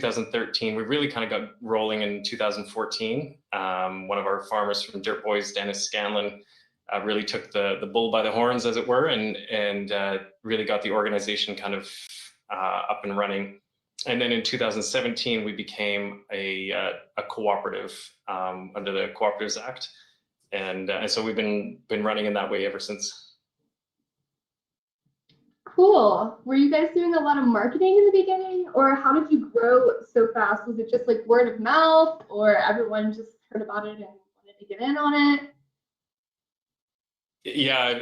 2013. We really kind of got rolling in 2014. One of our farmers from Dirt Boys, Dennis Scanlon, really took the bull by the horns, as it were, and really got the organization kind of up and running. And then in 2017, we became a cooperative under the Cooperatives Act, and so we've been running in that way ever since. Cool. Were you guys doing a lot of marketing in the beginning, or how did you grow so fast? Was it just like word of mouth, or everyone just heard about it and wanted to get in on it? Yeah,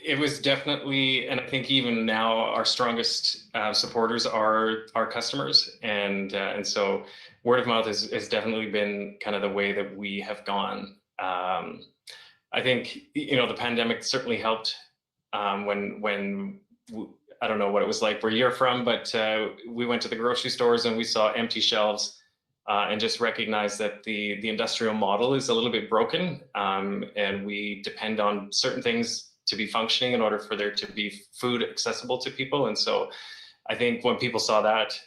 it was definitely, and I think even now our strongest supporters are our customers, and so word of mouth has definitely been kind of the way that we have gone. I think the pandemic certainly helped when I don't know what it was like where you're from, but we went to the grocery stores and we saw empty shelves. And just recognize that the industrial model is a little bit broken, and we depend on certain things to be functioning in order for there to be food accessible to people. And so I think when people saw that,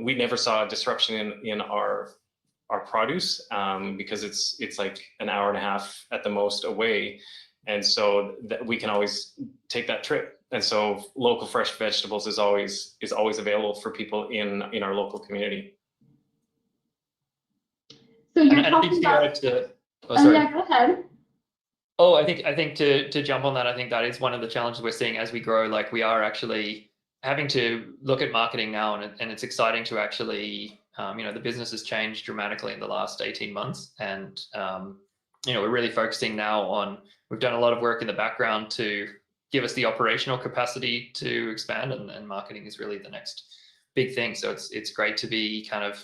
we never saw a disruption in our produce, because it's like an hour and a half at the most away. And so that we can always take that trip. And so local fresh vegetables is always available for people in our local community. So you're talking about. Yeah, go ahead. Oh, I think to jump on that, I think that is one of the challenges we're seeing as we grow. Like, we are actually having to look at marketing now, and it's exciting to actually, the business has changed dramatically in the last 18 months, and we're really focusing now on. We've done a lot of work in the background to give us the operational capacity to expand, and marketing is really the next big thing. So it's great to be kind of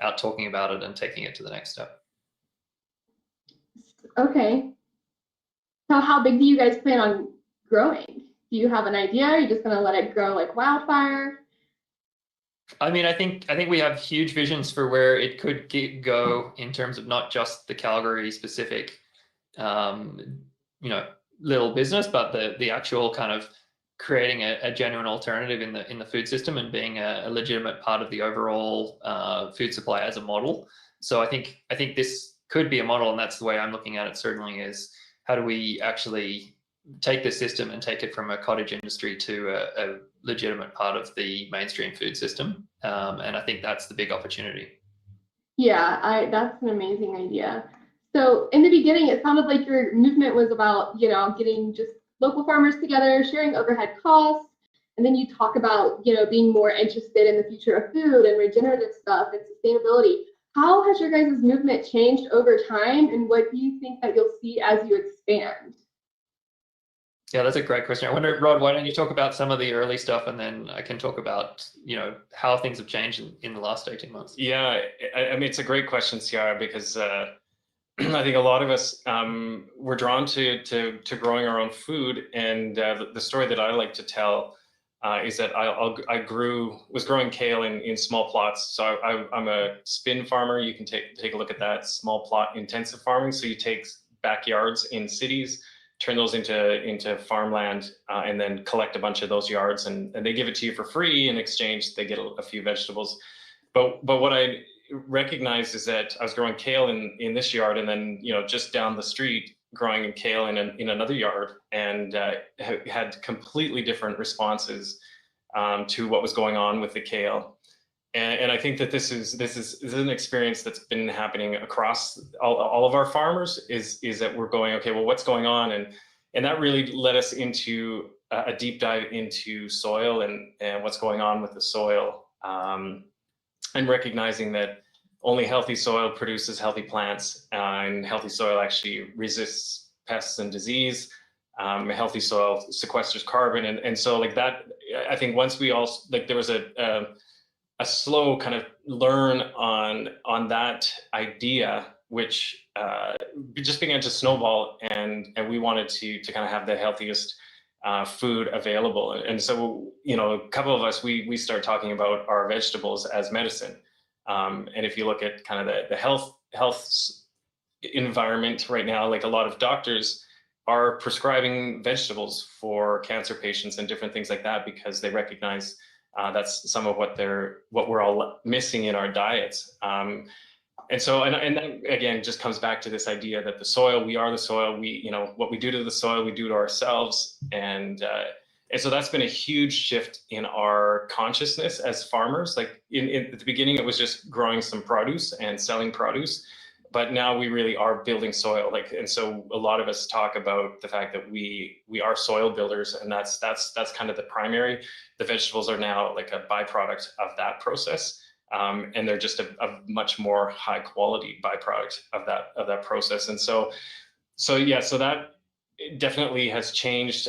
out talking about it and taking it to the next step. Okay. So how big do you guys plan on growing? Do you have an idea? Are you just going to let it grow like wildfire? I mean, I think we have huge visions for where it could go in terms of not just the Calgary specific, little business, but the actual kind of creating a genuine alternative in the food system and being a legitimate part of the overall food supply as a model. So I think this could be a model, and that's the way I'm looking at it. Certainly, is how do we actually take this system and take it from a cottage industry to a legitimate part of the mainstream food system, and I think that's the big opportunity. Yeah, that's an amazing idea. So in the beginning, it sounded like your movement was about getting just local farmers together, sharing overhead costs, and then you talk about being more interested in the future of food and regenerative stuff and sustainability. How has your guys' movement changed over time, and what do you think that you'll see as you expand? Yeah, that's a great question. I wonder, Rod, why don't you talk about some of the early stuff, and then I can talk about how things have changed in the last 18 months. Yeah, I mean, it's a great question, Ciara, because I think a lot of us were drawn to growing our own food, and the story that I like to tell is that I was growing kale in small plots. So I'm a spin farmer. You can take a look at that, small plot intensive farming. So you take backyards in cities, turn those into farmland, and then collect a bunch of those yards, and they give it to you for free. In exchange, they get a few vegetables. But what I recognized is that I was growing kale in this yard, and then just down the street growing kale in another yard, and had completely different responses to what was going on with the kale. And I think that this is an experience that's been happening across all of our farmers, is that we're going, okay, well, what's going on? And that really led us into a deep dive into soil and what's going on with the soil. And recognizing that only healthy soil produces healthy plants, and healthy soil actually resists pests and disease. Healthy soil sequesters carbon, and so like that. I think once we all there was a slow kind of learn on that idea, which just began to snowball, and we wanted to kind of have the healthiest food available. And so a couple of us, we start talking about our vegetables as medicine. And if you look at kind of the health environment right now, like a lot of doctors are prescribing vegetables for cancer patients and different things like that, because they recognize That's some of what we're all missing in our diets. And so, and that again just comes back to this idea that the soil, we are the soil. We, you know, what we do to the soil, we do to ourselves. And so that's been a huge shift in our consciousness as farmers. Like at the beginning, it was just growing some produce and selling produce, but now we really are building soil. Like, and so a lot of us talk about the fact that we are soil builders, and that's kind of the primary. The vegetables are now like a byproduct of that process. And they're just a much more high quality byproduct of that process. And so that definitely has changed.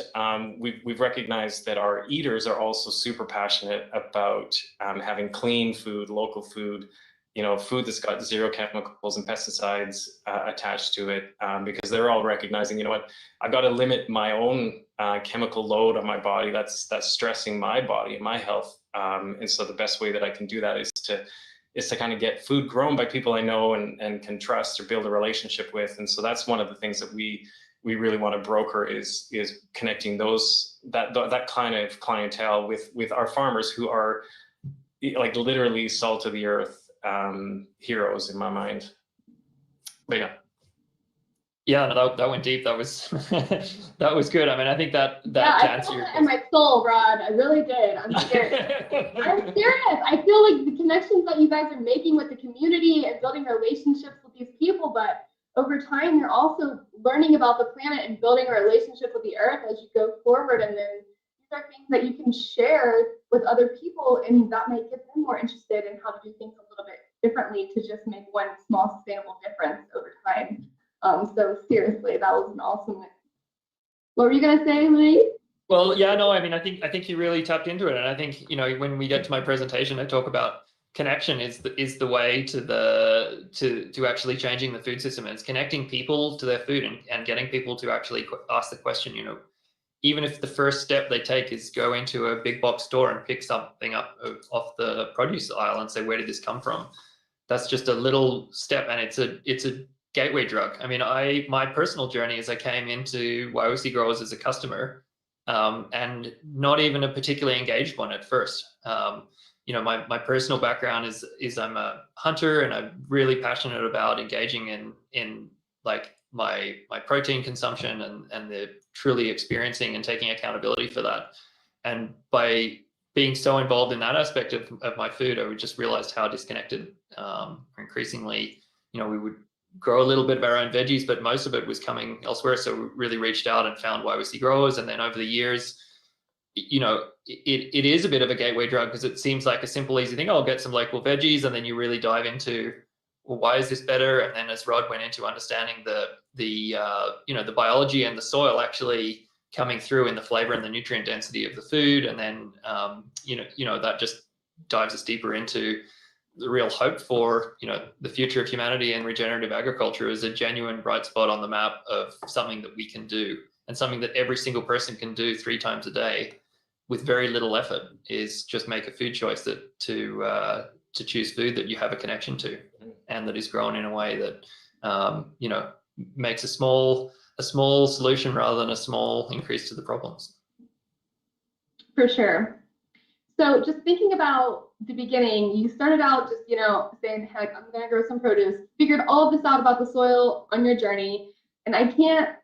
We've recognized that our eaters are also super passionate about having clean food, local food, you know, food that's got zero chemicals and pesticides attached to it, because they're all recognizing, you know what, I've got to limit my own chemical load on my body. That's stressing my body and my health. And so the best way that I can do that is to kind of get food grown by people I know and can trust or build a relationship with. And so that's one of the things that we really want to broker is connecting that kind of clientele with our farmers, who are like literally salt of the earth heroes in my mind. But yeah. Yeah, no, that went deep. That was that was good. I mean, I think that to answer your question. In my soul, Rod, I really did. I'm serious. I'm serious. I feel like the connections that you guys are making with the community and building relationships with these people, but over time, you're also learning about the planet and building a relationship with the earth as you go forward. And then these are things that you can share with other people, and that might get them more interested in how to do things a little bit differently to just make one small sustainable difference over time. So seriously, that was an awesome. What were you gonna say, Lee? Well, yeah, no, I mean, I think you really tapped into it, and I think, you know, when we get to my presentation, I talk about connection is the way to actually changing the food system. And it's connecting people to their food and getting people to actually ask the question, you know, even if the first step they take is go into a big box store and pick something up off the produce aisle and say, where did this come from? That's just a little step, and it's a gateway drug. I mean, my personal journey is I came into YYC Growers as a customer, and not even a particularly engaged one at first. You know, my personal background is I'm a hunter, and I'm really passionate about engaging in like my protein consumption and the truly experiencing and taking accountability for that. And by being so involved in that aspect of my food, I just realized how disconnected. Increasingly, you know, we would grow a little bit of our own veggies, but most of it was coming elsewhere. So we really reached out and found YYC Growers. And then over the years, you know, it is a bit of a gateway drug, because it seems like a simple, easy thing. I'll get some local veggies, and then you really dive into, well, why is this better? And then as Rod went into understanding the you know, the biology and the soil actually coming through in the flavor and the nutrient density of the food, and then you know that just dives us deeper into the real hope for, you know, the future of humanity. And regenerative agriculture is a genuine bright spot on the map of something that we can do, and something that every single person can do 3 times a day with very little effort, is just make a food choice that to choose food that you have a connection to, and that is grown in a way that you know, makes a small solution rather than a small increase to the problems. For sure. So just thinking about the beginning, you started out just, you know, saying, heck, I'm gonna grow some produce, figured all of this out about the soil on your journey. And I can't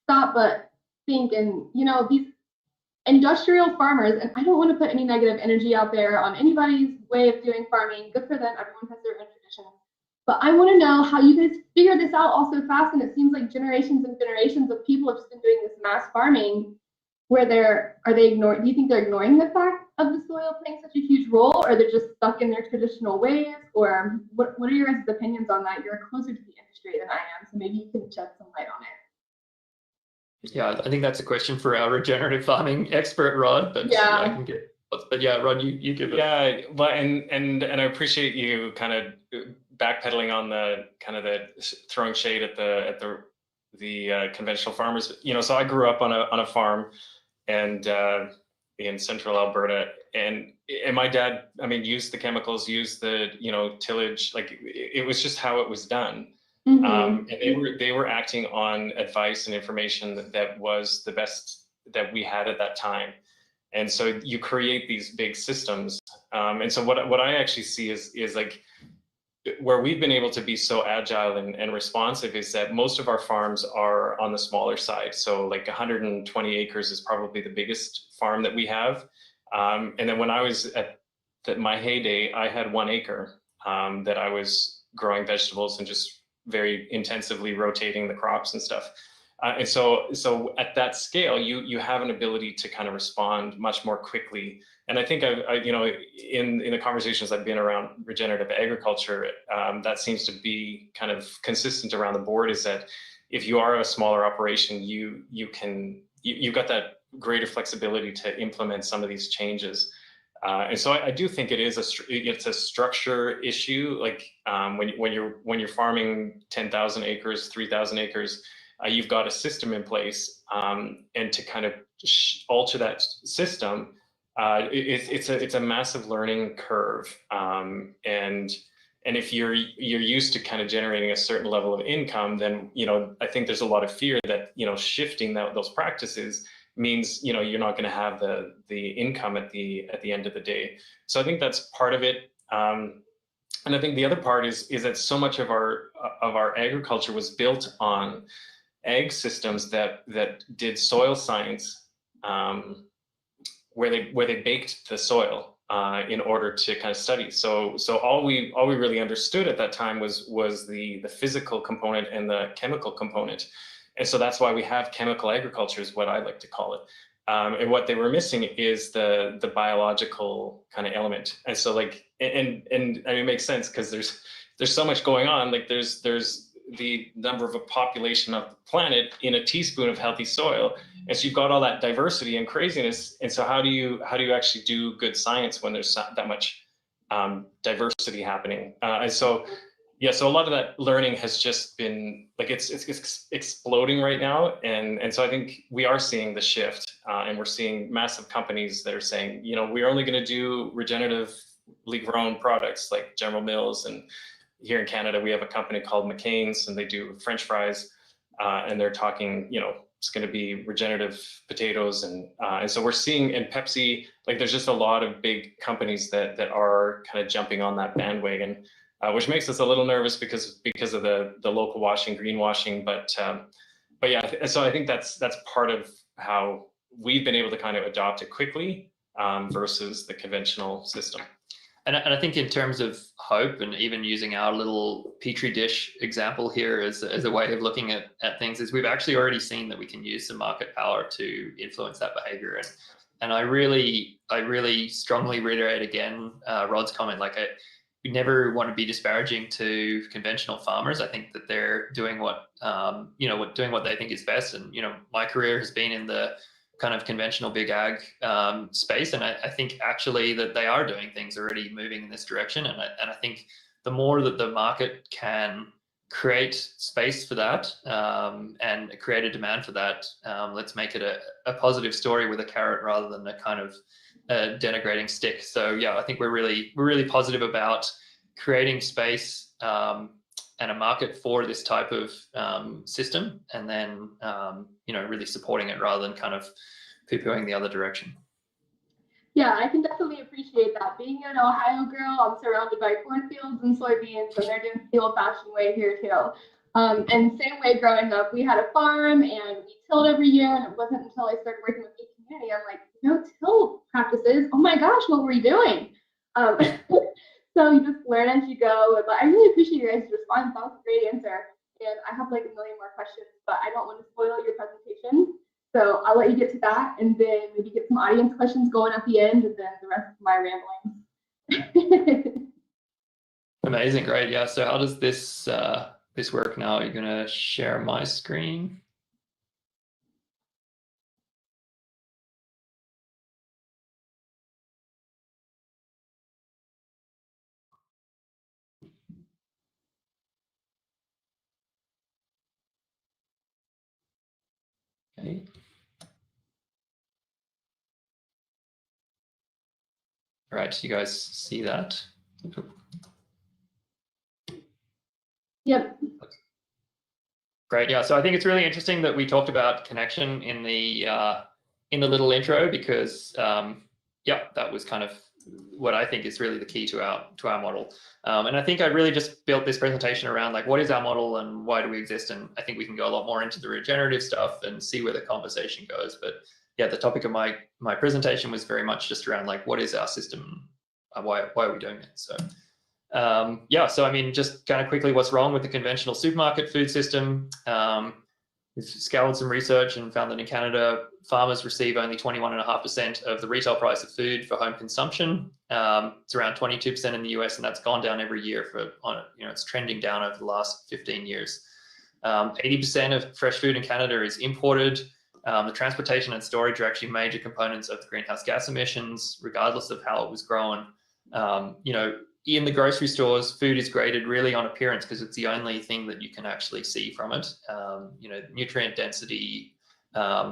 stop but think, and you know, these industrial farmers, and I don't want to put any negative energy out there on anybody's way of doing farming. Good for them, everyone has their own traditions. But I want to know how you guys figured this out all so fast, and it seems like generations and generations of people have just been doing this mass farming. Where do you think they're ignoring the fact of the soil playing such a huge role, or they're just stuck in their traditional ways? Or what are your guys' opinions on that? You're closer to the industry than I am, so maybe you can shed some light on it. Yeah, I think that's a question for our regenerative farming expert, Rod. But yeah, I can get. But yeah, Rod, you give it. Yeah, but and I appreciate you kind of backpedaling on the kind of the throwing shade at the conventional farmers. You know, so I grew up on a farm, and in central Alberta, and my dad, I mean, used the chemicals, used the, you know, tillage, like it was just how it was done. And they were acting on advice and information that was the best that we had at that time. And so you create these big systems. And so what I actually see is like where we've been able to be so agile and responsive is that most of our farms are on the smaller side. So like 120 acres is probably the biggest farm that we have. And then when I was at my heyday, I had 1 acre that I was growing vegetables and just very intensively rotating the crops and stuff. And so at that scale, you have an ability to kind of respond much more quickly. And I think you know, in the conversations I've been around regenerative agriculture, that seems to be kind of consistent around the board, is that if you are a smaller operation, you've got that greater flexibility to implement some of these changes. And so I do think it's a structure issue. Like when you're farming 10,000 acres, 3,000 acres, you've got a system in place, and to kind of alter that system, it's a massive learning curve. And if you're used to kind of generating a certain level of income, then, you know, I think there's a lot of fear that, you know, shifting those practices means, you know, you're not going to have the income at the end of the day. So I think that's part of it. And I think the other part is that so much of our agriculture was built on ag systems that did soil science, where they baked the soil in order to kind of study. So all we really understood at that time was the physical component and the chemical component. And so that's why we have chemical agriculture, is what I like to call it. And what they were missing is the biological kind of element. And so like, and I mean, it makes sense because there's so much going on. Like there's the number of a population of the planet in a teaspoon of healthy soil. And so you've got all that diversity and craziness. And so how do you actually do good science when there's that much diversity happening? And so, yeah, so a lot of that learning has just been like, it's exploding right now. And so I think we are seeing the shift, and we're seeing massive companies that are saying, you know, we're only going to do regeneratively grown products like General Mills. And here in Canada, we have a company called McCain's, and they do French fries, and they're talking, you know, it's going to be regenerative potatoes, and so we're seeing in Pepsi, like there's just a lot of big companies that are kind of jumping on that bandwagon, which makes us a little nervous because of the local washing, greenwashing, but yeah, so I think that's part of how we've been able to kind of adopt it quickly versus the conventional system. And I think in terms of hope, and even using our little petri dish example here as a way of looking at things, is we've actually already seen that we can use some market power to influence that behavior. And I really strongly reiterate again Rod's comment. Like, we never want to be disparaging to conventional farmers. I think that they're doing what doing what they think is best. And, you know, my career has been in the kind of conventional big ag space, and I think actually that they are doing things already moving in this direction. And I think the more that the market can create space for that and create a demand for that, let's make it a positive story with a carrot rather than a kind of denigrating stick. So yeah, I think we're really positive about creating space and a market for this type of system, and then really supporting it rather than kind of poo-pooing the other direction. Yeah, I can definitely appreciate that. Being an Ohio girl, I'm surrounded by cornfields and soybeans, and they're doing the old-fashioned way here too. And same way growing up, we had a farm and we tilled every year, and it wasn't until I started working with the community, I'm like, no till practices. Oh my gosh, what were we doing? So you just learn as you go. But I really appreciate your guys' response. That was a great answer. And I have like a million more questions, but I don't want to spoil your presentation. So I'll let you get to that, and then maybe get some audience questions going at the end, and then the rest of my ramblings. Amazing, great. Yeah, so how does this work now? You're going to share my screen? Okay. All right, you guys see that? Yep. Great. Yeah. So I think it's really interesting that we talked about connection in the in the little intro because yeah, that was kind of what I think is really the key to our model. And I think I really just built this presentation around like, what is our model and why do we exist? And I think we can go a lot more into the regenerative stuff and see where the conversation goes. But yeah, the topic of my presentation was very much just around like, what is our system? Why are we doing it? So yeah, so I mean, just kind of quickly, what's wrong with the conventional supermarket food system? We've scoured some research and found that in Canada, farmers receive only 21.5% of the retail price of food for home consumption. It's around 22% in the US, and that's gone down every year it's trending down over the last 15 years. 80% of fresh food in Canada is imported. The transportation and storage are actually major components of the greenhouse gas emissions, regardless of how it was grown. In the grocery stores, food is graded really on appearance because it's the only thing that you can actually see from it. Nutrient density,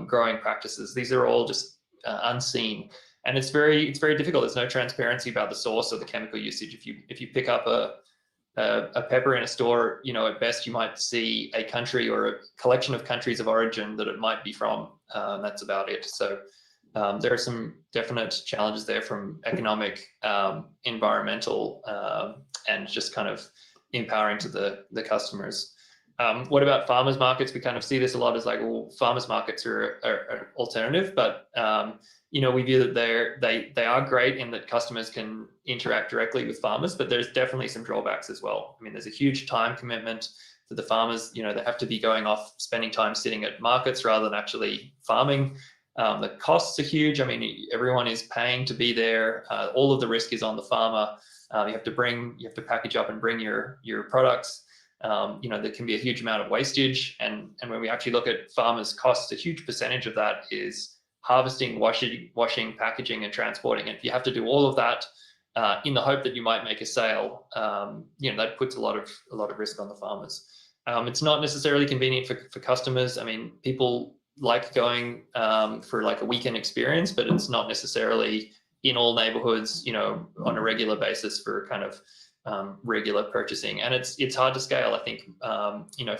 growing practices, these are all just unseen. And it's very difficult. There's no transparency about the source or the chemical usage. If you pick up a pepper in a store, at best you might see a country or a collection of countries of origin that it might be from. That's about it. So there are some definite challenges there from economic, environmental, and just kind of empowering to the customers. What about farmers markets? We kind of see this a lot as like, well, farmers markets are an alternative, but we view that they are great in that customers can interact directly with farmers, but there's definitely some drawbacks as well. I mean, there's a huge time commitment for the farmers. They have to be going off, spending time sitting at markets rather than actually farming. The costs are huge. I mean, everyone is paying to be there. All of the risk is on the farmer. You have to package up and bring your products. There can be a huge amount of wastage. And when we actually look at farmers' costs, a huge percentage of that is harvesting, washing, packaging, and transporting. And if you have to do all of that in the hope that you might make a sale, that puts a lot of risk on the farmers. It's not necessarily convenient for customers. I mean, people like going for like a weekend experience, but it's not necessarily in all neighborhoods, on a regular basis for kind of regular purchasing. And it's hard to scale. I think,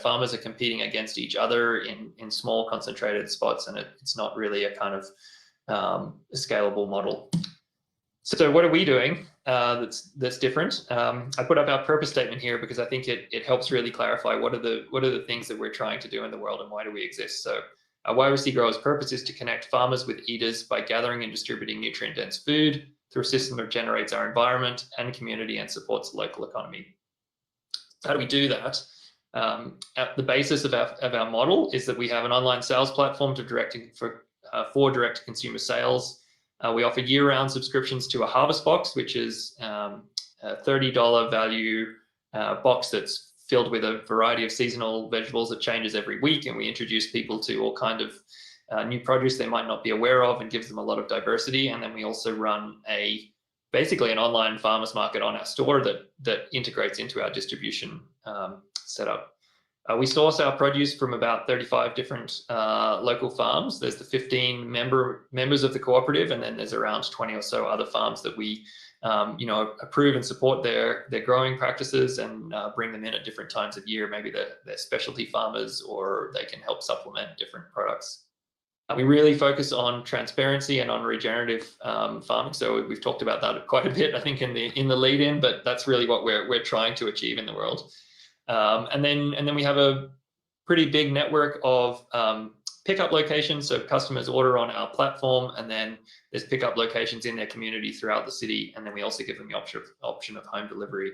farmers are competing against each other in small concentrated spots, and it's not really a kind of a scalable model. So what are we doing that's different? I put up our purpose statement here because I think it helps really clarify what are the things that we're trying to do in the world and why do we exist. So YYC Growers' purpose is to connect farmers with eaters by gathering and distributing nutrient-dense food through a system that generates our environment and community and supports the local economy. How do we do that? At the basis of our model is that we have an online sales platform for direct-to-consumer sales. We offer year-round subscriptions to a harvest box, which is a $30 value box that's filled with a variety of seasonal vegetables that changes every week, and we introduce people to all kind of new produce they might not be aware of and gives them a lot of diversity. And then we also run basically an online farmers market on our store that integrates into our distribution setup. We source our produce from about 35 different local farms. There's the 15 members of the cooperative, and then there's around 20 or so other farms that we approve and support their growing practices and bring them in at different times of year. Maybe they're specialty farmers, or they can help supplement different products. We really focus on transparency and on regenerative farming. So we've talked about that quite a bit, I think, in the lead-in, but that's really what we're trying to achieve in the world. And then we have a pretty big network of pickup locations. So customers order on our platform, and then there's pickup locations in their community throughout the city. And then we also give them the option of home delivery.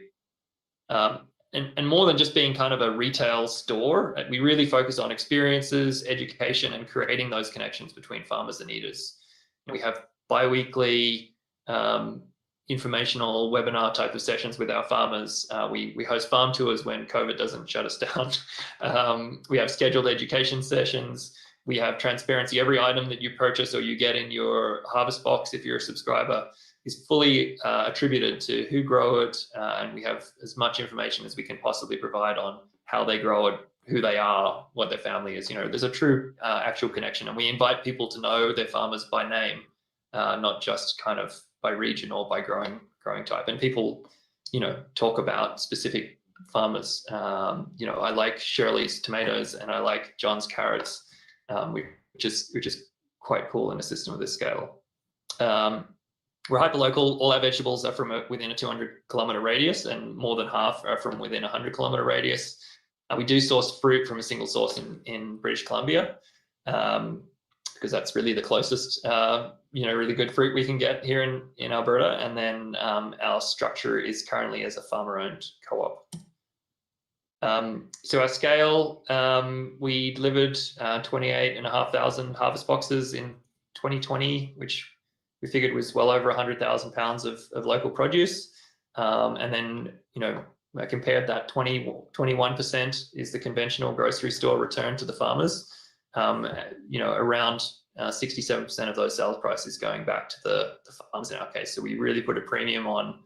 And more than just being kind of a retail store, we really focus on experiences, education, and creating those connections between farmers and eaters. We have bi-weekly informational webinar type of sessions with our farmers. We host farm tours when COVID doesn't shut us down. We have scheduled education sessions. We have transparency. Every item that you purchase or you get in your harvest box, if you're a subscriber, is fully attributed to who grow it. And we have as much information as we can possibly provide on how they grow it, who they are, what their family is. There's a true actual connection. And we invite people to know their farmers by name, not just kind of by region or by growing type. And people, talk about specific farmers. I like Shirley's tomatoes and I like John's carrots, which is quite cool in a system of this scale. We're hyperlocal. All our vegetables are from within a 200-kilometer radius, and more than half are from within a 100-kilometer radius. We do source fruit from a single source in British Columbia, because that's really the closest, really good fruit we can get here in Alberta. And then our structure is currently as a farmer-owned co-op. So our scale, we delivered 28,500 harvest boxes in 2020, which we figured was well over 100,000 pounds of local produce. And then, I compared that 21% is the conventional grocery store return to the farmers. Around 67% of those sales prices going back to the farmers in our case. So we really put a premium on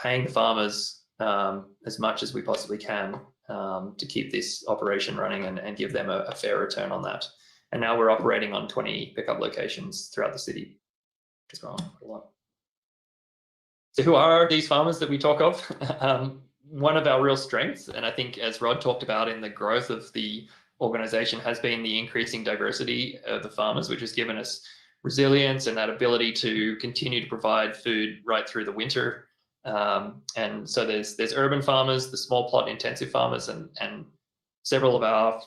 paying the farmers as much as we possibly can to keep this operation running and give them a fair return on that. And now we're operating on 20 pickup locations throughout the city, which is growing a lot. So who are these farmers that we talk of? One of our real strengths, and I think as Rod talked about in the growth of the organization, has been the increasing diversity of the farmers, which has given us resilience and that ability to continue to provide food right through the winter. And so there's urban farmers, the small plot intensive farmers, and several of our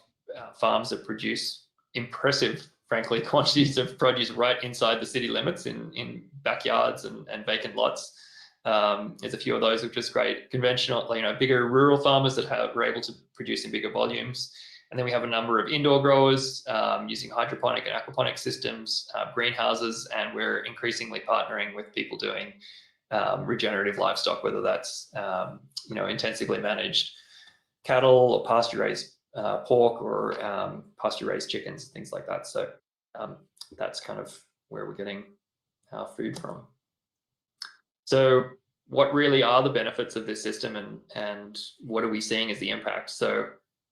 farms that produce impressive, frankly, quantities of produce right inside the city limits in backyards and vacant lots. There's a few of those, which is great. Conventional, bigger rural farmers that were able to produce in bigger volumes. And then we have a number of indoor growers using hydroponic and aquaponic systems, greenhouses, and we're increasingly partnering with people doing regenerative livestock, whether that's intensively managed cattle or pasture-raised pork or pasture-raised chickens, things like that. So that's kind of where we're getting our food from. So what really are the benefits of this system, and what are we seeing as the impact? So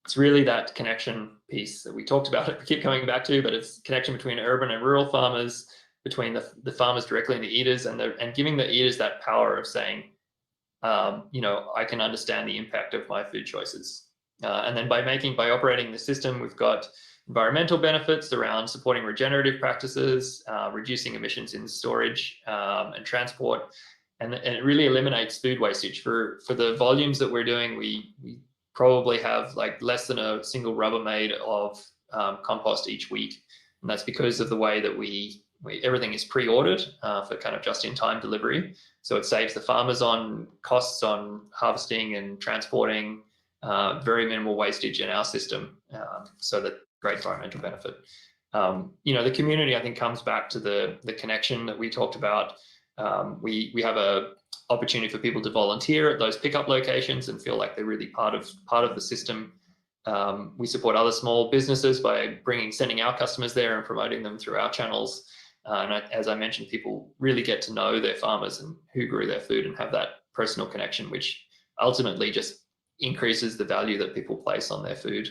it's really that connection piece that we talked about, we keep coming back to, but it's connection between urban and rural farmers, between the farmers directly and the eaters, and giving the eaters that power of saying, I can understand the impact of my food choices. And then by operating the system, we've got environmental benefits around supporting regenerative practices, reducing emissions in storage and transport, and it really eliminates food wastage. For the volumes that we're doing, we probably have like less than a single Rubbermaid of compost each week, and that's because of the way that everything is pre-ordered for kind of just-in-time delivery. So it saves the farmers on costs on harvesting and transporting, very minimal wastage in our system. So that great environmental benefit. The community, I think, comes back to the connection that we talked about. We have a opportunity for people to volunteer at those pickup locations and feel like they're really part of the system. We support other small businesses by sending our customers there and promoting them through our channels. And as I mentioned, people really get to know their farmers and who grew their food and have that personal connection, which ultimately just increases the value that people place on their food.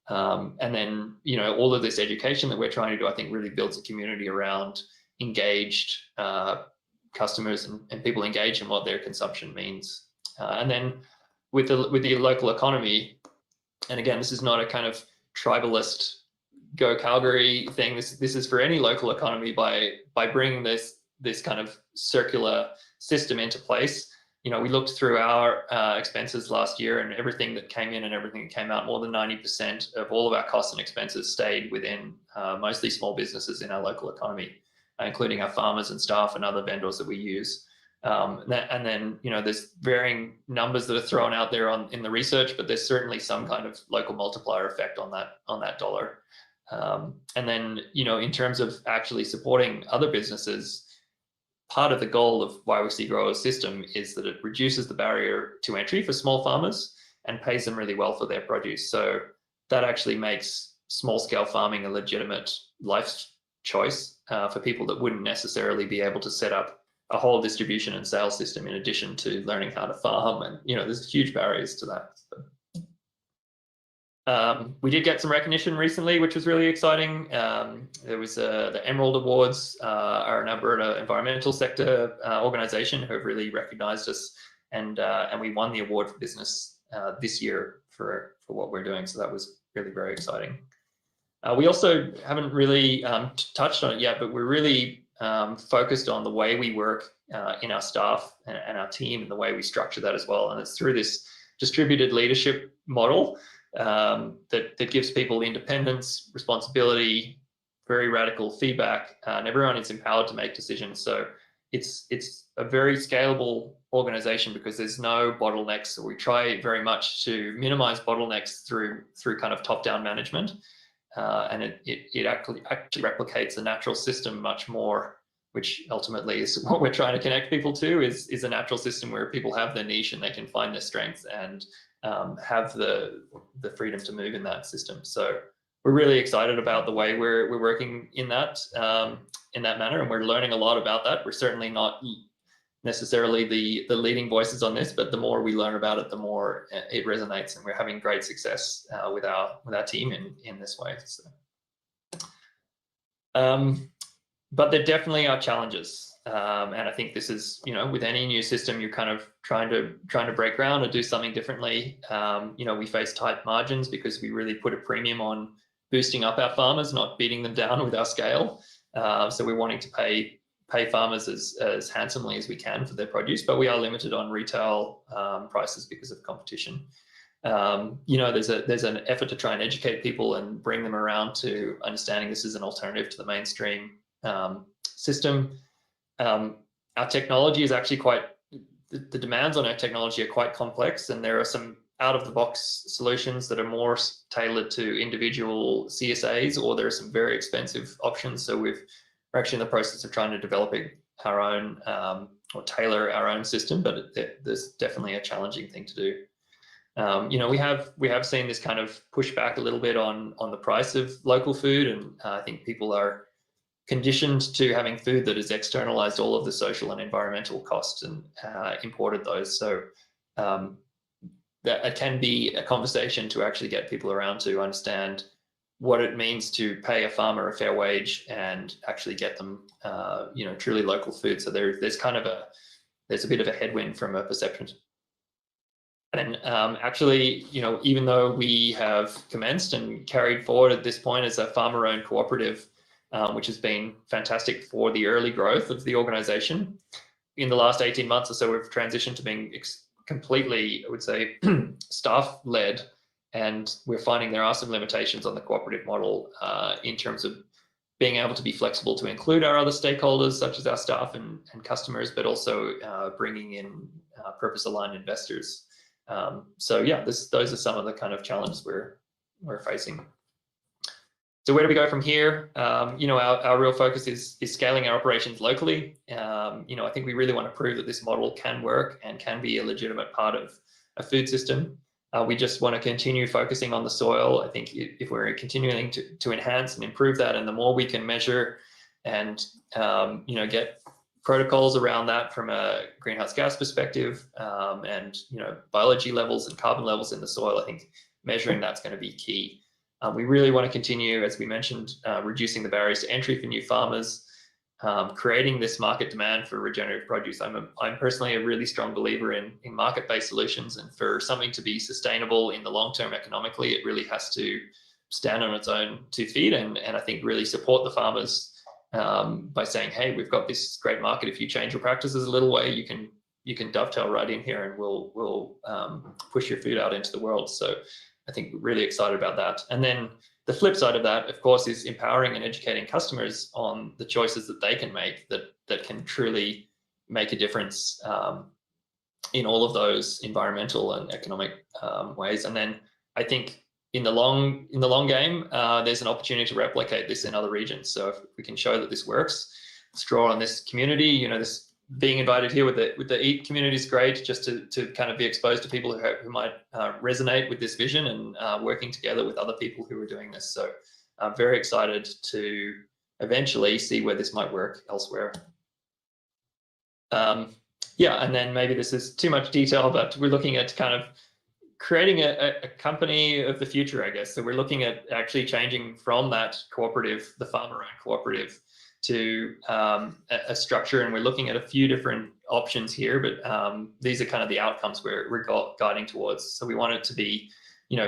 And then, all of this education that we're trying to do, I think, really builds a community around engaged customers and people engage in what their consumption means. And then with the local economy, and again, this is not a kind of tribalist go Calgary thing. This is for any local economy. By bringing this kind of circular system into place. We looked through our expenses last year, and everything that came in and everything that came out, more than 90% of all of our costs and expenses stayed within mostly small businesses in our local economy, including our farmers and staff and other vendors that we use. And then, there's varying numbers that are thrown out there in the research, but there's certainly some kind of local multiplier effect on that dollar. And then, in terms of actually supporting other businesses, part of the goal of YYC Growers system is that it reduces the barrier to entry for small farmers and pays them really well for their produce. So that actually makes small scale farming a legitimate life choice for people that wouldn't necessarily be able to set up a whole distribution and sales system in addition to learning how to farm. And, there's huge barriers to that. We did get some recognition recently, which was really exciting. There was the Emerald Awards, are an Alberta environmental sector organization who have really recognized us, and we won the award for business this year for what we're doing. So that was really very exciting. We also haven't really touched on it yet, but we're really focused on the way we work in our staff and our team, and the way we structure that as well. And it's through this distributed leadership model that gives people independence, responsibility, very radical feedback, and everyone is empowered to make decisions. So it's a very scalable organization because there's no bottlenecks. So we try very much to minimize bottlenecks through kind of top-down management. And it actually replicates a natural system much more, which ultimately is what we're trying to connect people to, is a natural system where people have their niche and they can find their strengths and have the freedom to move in that system. So we're really excited about the way we're working in that manner, and we're learning a lot about that. We're certainly not necessarily the leading voices on this, but the more we learn about it, the more it resonates, and we're having great success with our team in this way. So, but there definitely are challenges, and I think this is, with any new system, you're kind of trying to break ground or do something differently. We face tight margins because we really put a premium on boosting up our farmers, not beating them down with our scale. So we're wanting to pay farmers as handsomely as we can for their produce, but we are limited on retail prices because of competition. There's an effort to try and educate people and bring them around to understanding this is an alternative to the mainstream system. Our technology is actually the demands on our technology are quite complex, and there are some out-of-the-box solutions that are more tailored to individual CSAs, or there are some very expensive options. So we're actually in the process of trying to develop our own or tailor our own system, but there's definitely a challenging thing to do. We have seen this kind of push back a little bit on the price of local food, and I think people are conditioned to having food that has externalized all of the social and environmental costs and imported those. So that it can be a conversation to actually get people around to understand what it means to pay a farmer a fair wage and actually get them, truly local food. So there's a bit of a headwind from a perception. And actually, even though we have commenced and carried forward at this point as a farmer-owned cooperative, which has been fantastic for the early growth of the organization, in the last 18 months or so, we've transitioned to being completely, I would say, staff-led. And we're finding there are some limitations on the cooperative model in terms of being able to be flexible to include our other stakeholders, such as our staff and customers, but also bringing in purpose-aligned investors. So yeah, those are some of the kind of challenges we're facing. So where do we go from here? Our real focus is scaling our operations locally. I think we really want to prove that this model can work and can be a legitimate part of a food system. We just want to continue focusing on the soil. I think if we're continuing to enhance and improve that, and the more we can measure and get protocols around that from a greenhouse gas perspective, and biology levels and carbon levels in the soil, I think measuring that's going to be key. We really want to continue, as we mentioned, reducing the barriers to entry for new farmers, creating this market demand for regenerative produce. I'm personally a really strong believer in market-based solutions, and for something to be sustainable in the long term economically, it really has to stand on its own 2 feet, and I think really support the farmers by saying, hey, we've got this great market. If you change your practices a little way, you can dovetail right in here, and we'll push your food out into the world. So I think we're really excited about that. And then the flip side of that, of course, is empowering and educating customers on the choices that they can make that can truly make a difference in all of those environmental and economic ways. And then I think in the long game, there's an opportunity to replicate this in other regions. So if we can show that this works, let's draw on this community. This being invited here with the EAT community is great, just to kind of be exposed to people who might resonate with this vision, and working together with other people who are doing this. So I'm very excited to eventually see where this might work elsewhere. Yeah, and then maybe this is too much detail, but we're looking at kind of creating a company of the future, I guess. So we're looking at actually changing from that cooperative, the farmer-owned cooperative, to a structure, and we're looking at a few different options here, but these are kind of the outcomes we're guiding towards. So we want it to be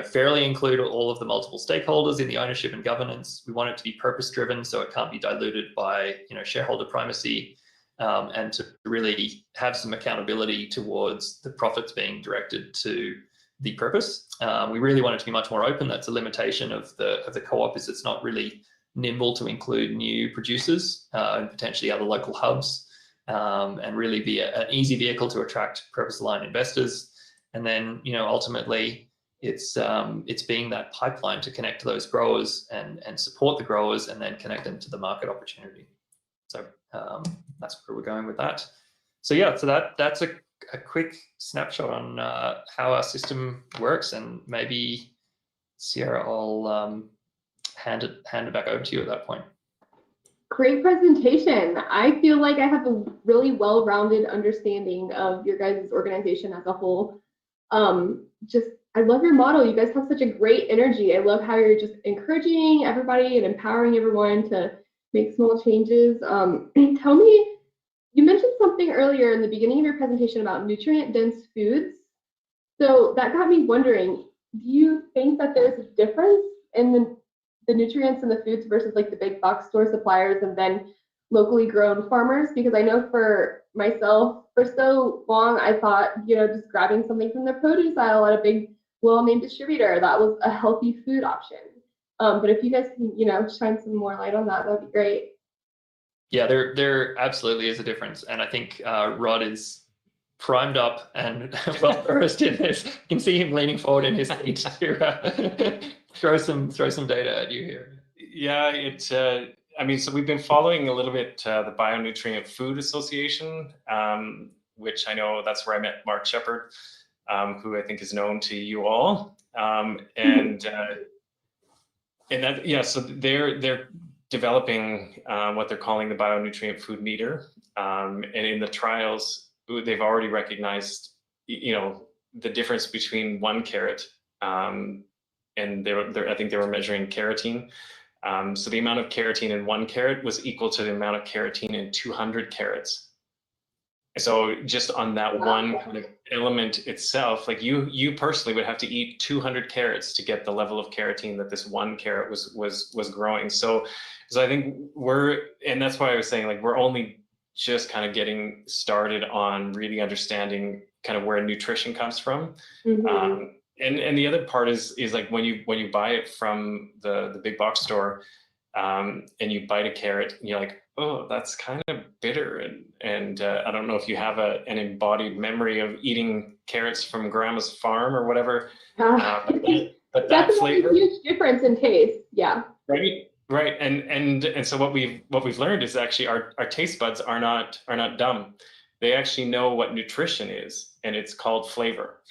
fairly include all of the multiple stakeholders in the ownership and governance. We want it to be purpose-driven, so it can't be diluted by, shareholder primacy, and to really have some accountability towards the profits being directed to the purpose. We really want it to be much more open. That's a limitation of the co-op, is it's not really nimble to include new producers and potentially other local hubs, and really be an easy vehicle to attract purpose-aligned investors. And then, ultimately, it's being that pipeline to connect to those growers and support the growers, and then connect them to the market opportunity. So that's where we're going with that. So yeah, so that's a quick snapshot on how our system works, and maybe Sierra, I'll hand it back over to you at that point. Great presentation. I feel like I have a really well-rounded understanding of your guys' organization as a whole. I love your model. You guys have such a great energy. I love how you're just encouraging everybody and empowering everyone to make small changes. Tell me, you mentioned something earlier in the beginning of your presentation about nutrient-dense foods. So that got me wondering, do you think that there's a difference in the nutrients in the foods versus like the big box store suppliers and then locally grown farmers? Because I know for myself, for so long, I thought, just grabbing something from the produce aisle at a big, well-named distributor, that was a healthy food option. But if you guys can, shine some more light on that, that'd be great. Yeah, there absolutely is a difference. And I think Rod is primed up and well versed in this. You can see him leaning forward in his seat to throw some data at you here. Yeah, so we've been following a little bit the Bionutrient Food Association, which I know that's where I met Mark Shepard, who I think is known to you all. So they're developing what they're calling the Bionutrient Food Meter. And in the trials, they've already recognized, the difference between 1 carrot, and I think they were measuring carotene. So the amount of carotene in 1 carrot was equal to the amount of carotene in 200 carrots. So just on that one kind of element itself, like you personally would have to eat 200 carrots to get the level of carotene that this 1 carrot was growing. So I think and that's why I was saying, like, we're only just kind of getting started on really understanding kind of where nutrition comes from. Mm-hmm. And the other part is like when you buy it from the big box store, and you bite a carrot, and you're like, oh, that's kind of bitter, and I don't know if you have an embodied memory of eating carrots from grandma's farm or whatever. But that flavor, a huge difference in taste. Yeah. Right. And so what we've learned is actually our taste buds are not dumb. They actually know what nutrition is, and it's called flavor.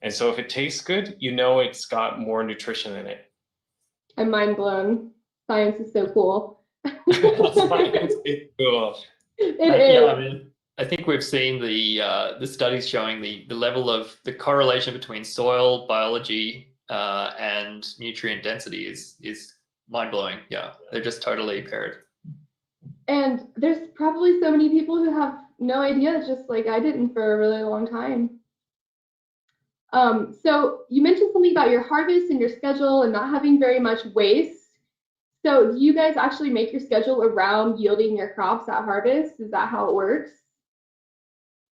And so if it tastes good, it's got more nutrition in it. I'm mind blown. Science is so cool. Science is cool. It is. Yeah, I mean, I think we've seen the studies showing the level of the correlation between soil biology and nutrient density is mind blowing. Yeah, they're just totally paired. And there's probably so many people who have no idea, just like I didn't for a really long time. So you mentioned something about your harvest and your schedule and not having very much waste. So do you guys actually make your schedule around yielding your crops at harvest? Is that how it works?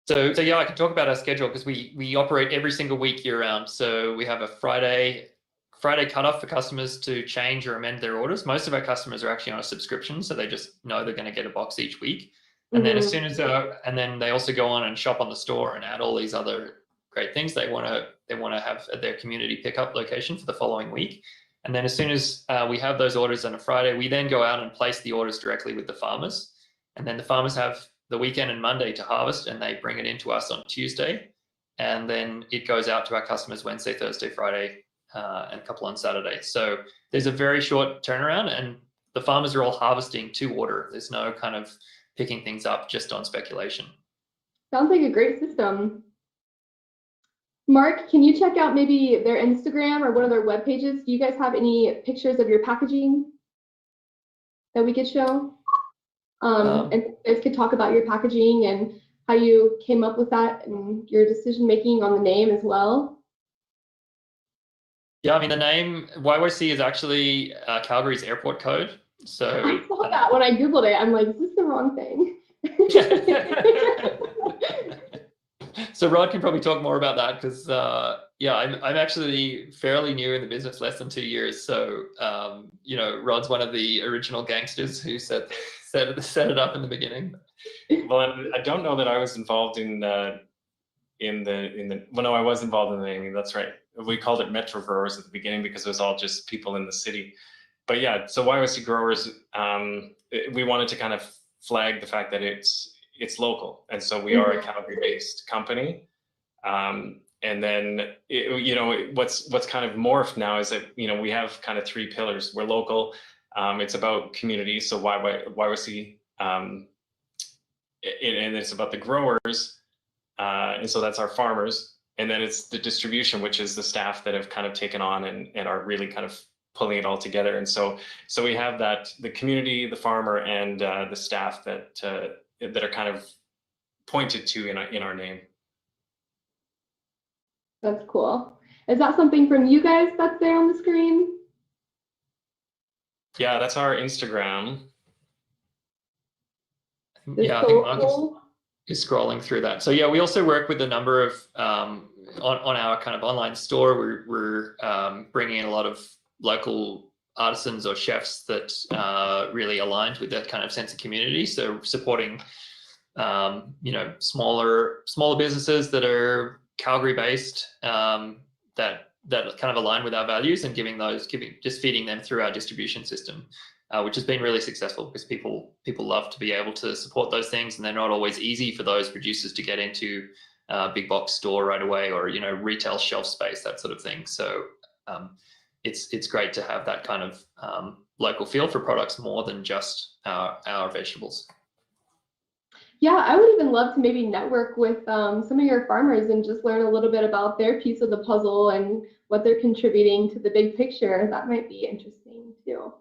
So yeah, I can talk about our schedule because we operate every single week year round. So we have a Friday cutoff for customers to change or amend their orders. Most of our customers are actually on a subscription, so they just know they're going to get a box each week. And then as soon as and then they also go on and shop on the store and add all these other great things they want to have at their community pickup location for the following week. And then as soon as we have those orders on a Friday, we then go out and place the orders directly with the farmers. And then the farmers have the weekend and Monday to harvest, and they bring it into us on Tuesday. And then it goes out to our customers Wednesday, Thursday, Friday, and a couple on Saturday. So there's a very short turnaround, and the farmers are all harvesting to order. There's no kind of picking things up just on speculation. Sounds like a great system. Mark, can you check out maybe their Instagram or one of their web pages? Do you guys have any pictures of your packaging that we could show? And you guys could talk about your packaging and how you came up with that and your decision making on the name as well. Yeah, I mean, the name YYC is actually Calgary's airport code. So I saw that when I Googled it. I'm like, is this the wrong thing? So Rod can probably talk more about that because yeah, I'm actually fairly new in the business, less than 2 years. So you know, Rod's one of the original gangsters who set it up in the beginning. Well, I don't know that I was involved in well, no, I was involved in the naming. That's right. We called it Metro Growers at the beginning because it was all just people in the city. But yeah, so YYC Growers, we wanted to kind of flag the fact that it's local, and so we are a Calgary-based company. And then you know, what's kind of morphed now is that, you know, we have kind of 3 pillars. We're local. It's about community, so YYC, and it's about the growers, and so that's our farmers. And then it's the distribution, which is the staff that have kind of taken on and are really kind of pulling it all together. And so we have that, the community, the farmer, and the staff that are kind of pointed to in our name. That's cool. Is that something from you guys that's there on the screen? Yeah, that's our Instagram. Yeah, I think Marcus is scrolling through that. So yeah, we also work with a number of on our kind of online store. We're bringing in a lot of local artisans or chefs that really aligned with that kind of sense of community. So supporting you know, smaller businesses that are Calgary based, that kind of align with our values, and just feeding them through our distribution system, which has been really successful because people love to be able to support those things, and they're not always easy for those producers to get into big box store right away, or, you know, retail shelf space, that sort of thing. So it's great to have that kind of local feel for products more than just our vegetables. Yeah, I would even love to maybe network with some of your farmers and just learn a little bit about their piece of the puzzle and what they're contributing to the big picture. That might be interesting too.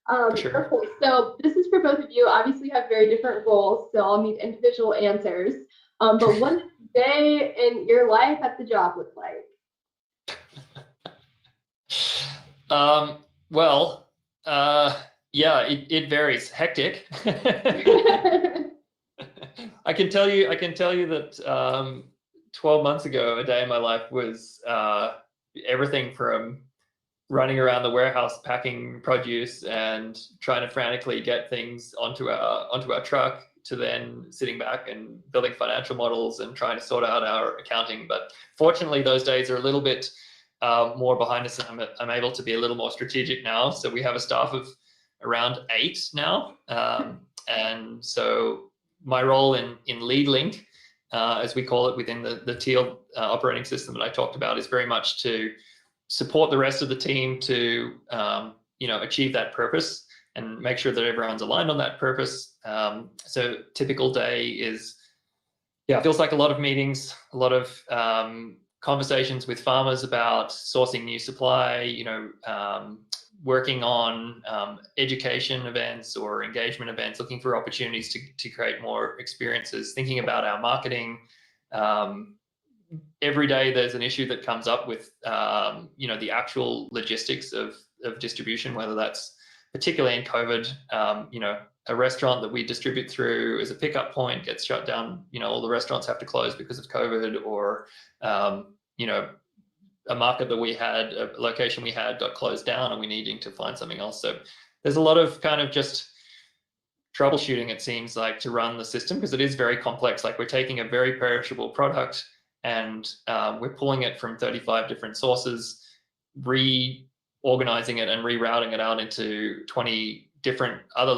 For sure. Okay, so this is for both of you. Obviously, you have very different roles, so I'll need individual answers. But what does a day in your life at the job look like? Well, yeah, it varies. Hectic. I can tell you that 12 months ago, a day in my life was everything from running around the warehouse packing produce and trying to frantically get things onto our truck, to then sitting back and building financial models and trying to sort out our accounting. But fortunately, those days are a little bit more behind us, and I'm able to be a little more strategic now. So we have a staff of around 8 now, and so my role in lead link, as we call it within the Teal operating system that I talked about, is very much to support the rest of the team to you know, achieve that purpose and make sure that everyone's aligned on that purpose. So typical day is, yeah, feels like a lot of meetings, a lot of conversations with farmers about sourcing new supply, you know, working on education events or engagement events, looking for opportunities to create more experiences, thinking about our marketing. Every day there's an issue that comes up with, you know, the actual logistics of distribution, whether that's particularly in COVID, you know, a restaurant that we distribute through as a pickup point gets shut down, you know, all the restaurants have to close because of COVID, or, you know, a market that we had, a location we had got closed down and we're needing to find something else. So there's a lot of kind of just troubleshooting, it seems like, to run the system, because it is very complex. Like, we're taking a very perishable product and we're pulling it from 35 different sources, reorganizing it and rerouting it out into 20 different other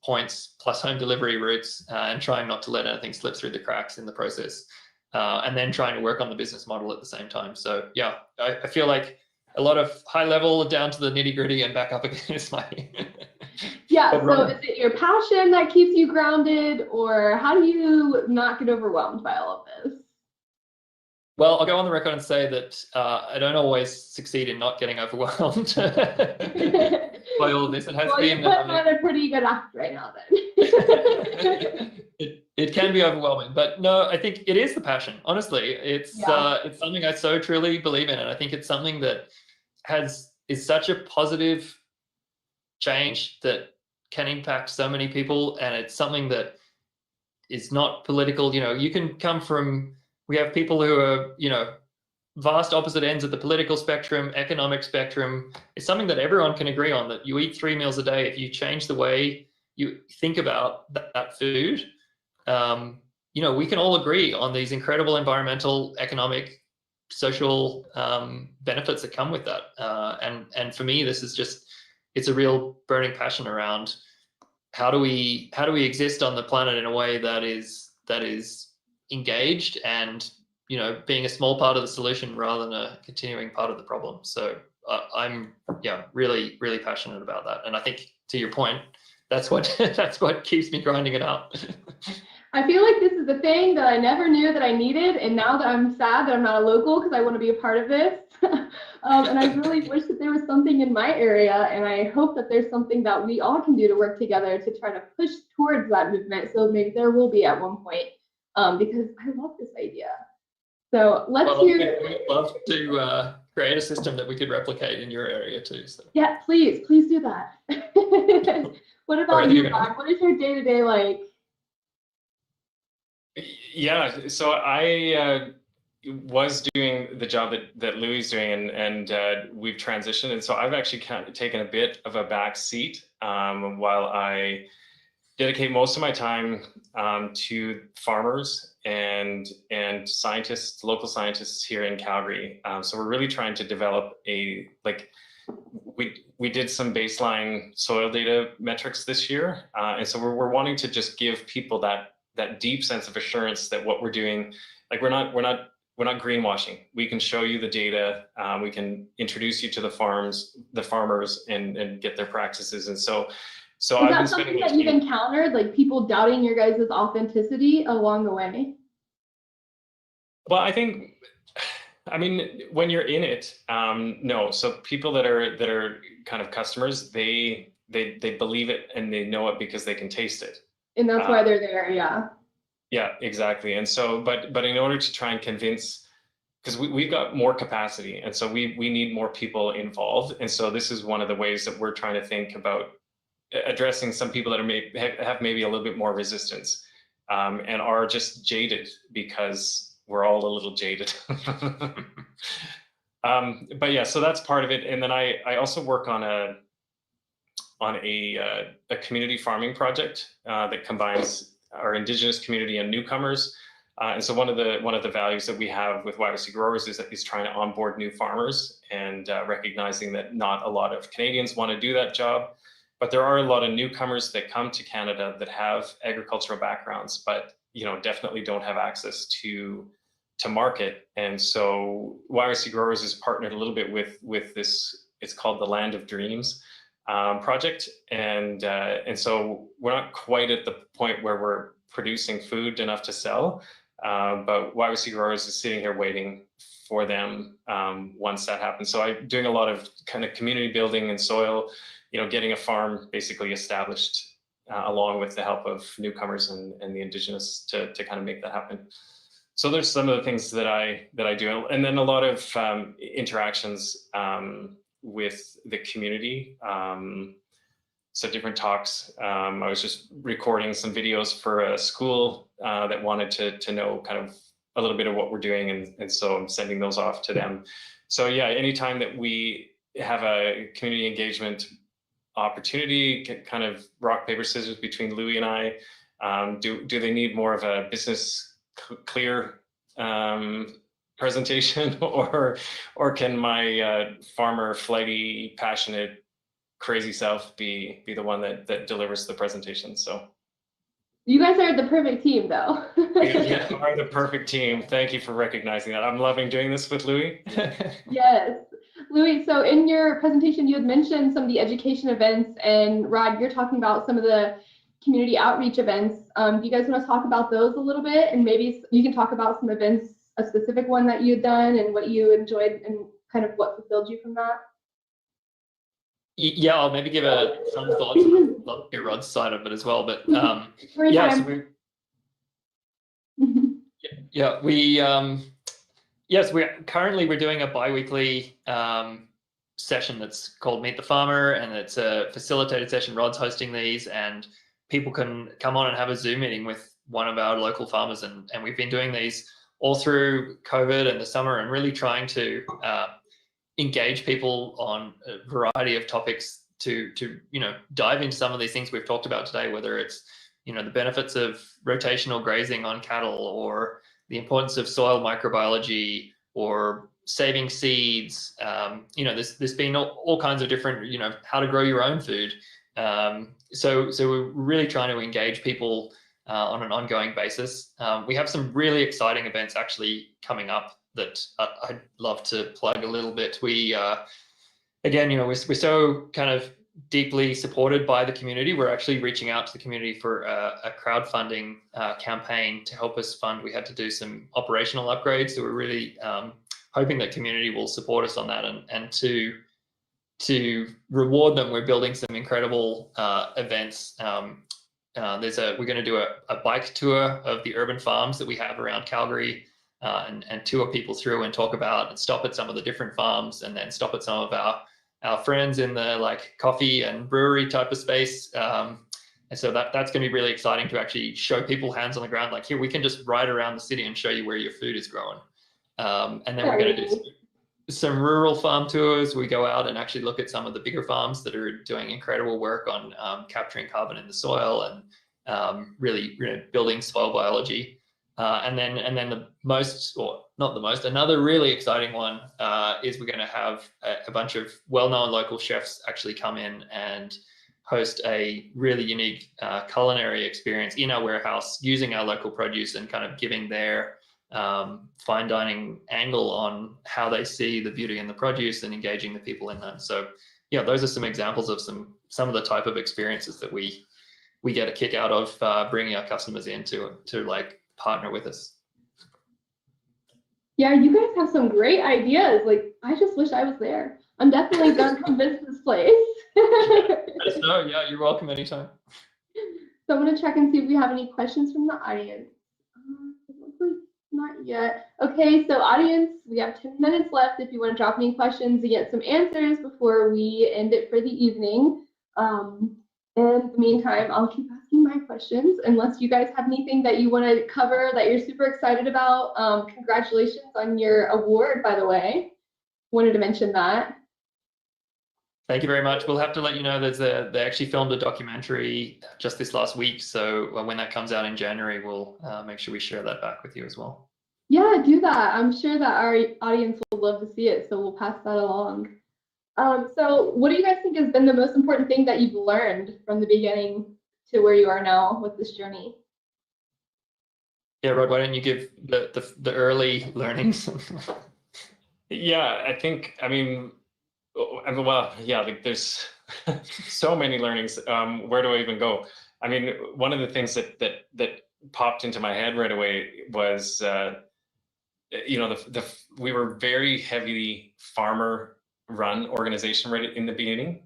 points plus home delivery routes, and trying not to let anything slip through the cracks in the process. And then trying to work on the business model at the same time. So yeah, I feel like a lot of high level down to the nitty gritty and back up again is my Yeah, so is it your passion that keeps you grounded, or how do you not get overwhelmed by all of this? Well, I'll go on the record and say that I don't always succeed in not getting overwhelmed by all of this. It has been. You're putting on a pretty good act right now then. It can be overwhelming, but no, I think it is the passion. Honestly, it's something I so truly believe in, and I think it's something that is such a positive change that can impact so many people, and it's something that is not political. You know, you can come from. We have people who are, you know, vast opposite ends of the political spectrum, economic spectrum. It's something that everyone can agree on, that you eat 3 meals a day. If you change the way you think about that food, you know, we can all agree on these incredible environmental, economic, social benefits that come with that. And for me, this is just, it's a real burning passion around how do we exist on the planet in a way that is engaged and, you know, being a small part of the solution rather than a continuing part of the problem. So I'm really, really passionate about that. And I think, to your point, that's what that's what keeps me grinding it out. I feel like this is the thing that I never knew that I needed, and now that I'm sad that I'm not a local because I want to be a part of this. And I really wish that there was something in my area, and I hope that there's something that we all can do to work together to try to push towards that movement. So maybe there will be at one point, because I love this idea. So let's hear. We'd love to create a system that we could replicate in your area too. So. Yeah, please do that. What about you, Bob? What is your day-to-day like? Yeah, so I was doing the job that Louis is doing, and we've transitioned, and so I've actually kind of taken a bit of a back seat while I dedicate most of my time to farmers and scientists, local scientists here in Calgary. So we're really trying to develop we did some baseline soil data metrics this year, and so we're wanting to just give people that deep sense of assurance that what we're doing, like we're not greenwashing. We can show you the data. We can introduce you to the farmers, and get their practices. And so I've been spending. Is that something that you've encountered, like people doubting your guys' authenticity along the way? Well, I mean, when you're in it, no. So people that are kind of customers, they believe it and they know it because they can taste it. And that's why they're there, yeah. Yeah, exactly. And so, but in order to try and convince, because we've got more capacity, and so we need more people involved. And so this is one of the ways that we're trying to think about addressing some people that have maybe a little bit more resistance, and are just jaded, because we're all a little jaded. But yeah, so that's part of it. And then I also work on a community farming project that combines our Indigenous community and newcomers. And so one of the values that we have with YYC Growers is trying to onboard new farmers, and recognizing that not a lot of Canadians want to do that job, but there are a lot of newcomers that come to Canada that have agricultural backgrounds, but definitely don't have access to market. And so YYC Growers is partnered a little bit with this. It's called the Land of Dreams project, and so we're not quite at the point where we're producing food enough to sell, but YYC Growers is sitting here waiting for them once that happens. So I'm doing a lot of kind of community building and soil, getting a farm basically established along with the help of newcomers and the Indigenous to kind of make that happen. So there's some of the things that I do, and then a lot of interactions with the community. So different talks. I was just recording some videos for a school that wanted to know kind of a little bit of what we're doing, and so I'm sending those off to them. So yeah, anytime that we have a community engagement opportunity, kind of rock, paper, scissors between Louis and I, do they need more of a business clear presentation, or can my farmer, flighty, passionate, crazy self be the one that delivers the presentation? So you guys are the perfect team, though. We are the perfect team. Thank you for recognizing that. I'm loving doing this with Louis. Yes. Louis, so in your presentation, you had mentioned some of the education events, and Rod, you're talking about some of the community outreach events. Do you guys want to talk about those a little bit? And maybe you can talk about some events, a specific one that you had done and what you enjoyed and kind of what fulfilled you from that? Yeah, I'll maybe give some thoughts. Love to hear Rod's side of it as well. But yeah, Yeah, yes, we're doing a bi-weekly session that's called Meet the Farmer, and it's a facilitated session. Rod's hosting these, and people can come on and have a Zoom meeting with one of our local farmers, and we've been doing these all through COVID and the summer, and really trying to engage people on a variety of topics to dive into some of these things we've talked about today, whether it's the benefits of rotational grazing on cattle, or the importance of soil microbiology, or saving seeds. There's been all kinds of different, how to grow your own food. So we're really trying to engage people on an ongoing basis. We have some really exciting events actually coming up that I'd love to plug a little bit. We, again, we're so kind of deeply supported by the community. We're actually reaching out to the community for a crowdfunding campaign to help us fund. We had to do some operational upgrades, so we're really hoping that community will support us on that, and to reward them, we're building some incredible events. We're going to do a bike tour of the urban farms that we have around Calgary, and tour people through and talk about and stop at some of the different farms, and then stop at some of our friends in the coffee and brewery type of space. And so that's going to be really exciting to actually show people hands on the ground, like, here, we can just ride around the city and show you where your food is growing. And then we're going to do some rural farm tours. We go out and actually look at some of the bigger farms that are doing incredible work on capturing carbon in the soil, and really building soil biology. And then another really exciting one is we're going to have a bunch of well-known local chefs actually come in and host a really unique culinary experience in our warehouse, using our local produce and kind of giving their fine dining angle on how they see the beauty in the produce and engaging the people in that. So those are some examples of some of the type of experiences that we get a kick out of bringing our customers in to partner with us. Yeah, you guys have some great ideas. I just wish I was there. I'm definitely going to come visit this place. No, yeah, you're welcome anytime. So I'm going to check and see if we have any questions from the audience. Not yet. Okay, so audience, we have 10 minutes left if you want to drop any questions to get some answers before we end it for the evening. In the meantime, I'll keep asking my questions unless you guys have anything that you want to cover that you're super excited about. Congratulations on your award, by the way. Wanted to mention that. Thank you very much. We'll have to let you know they actually filmed a documentary just this last week. So when that comes out in January, we'll make sure we share that back with you as well. Yeah, do that. I'm sure that our audience will love to see it. So we'll pass that along. So what do you guys think has been the most important thing that you've learned from the beginning to where you are now with this journey? Yeah, Rod, why don't you give the early learnings? Yeah, there's so many learnings. Where do I even go? One of the things that popped into my head right away was, we were very heavily farmer-run organization right in the beginning,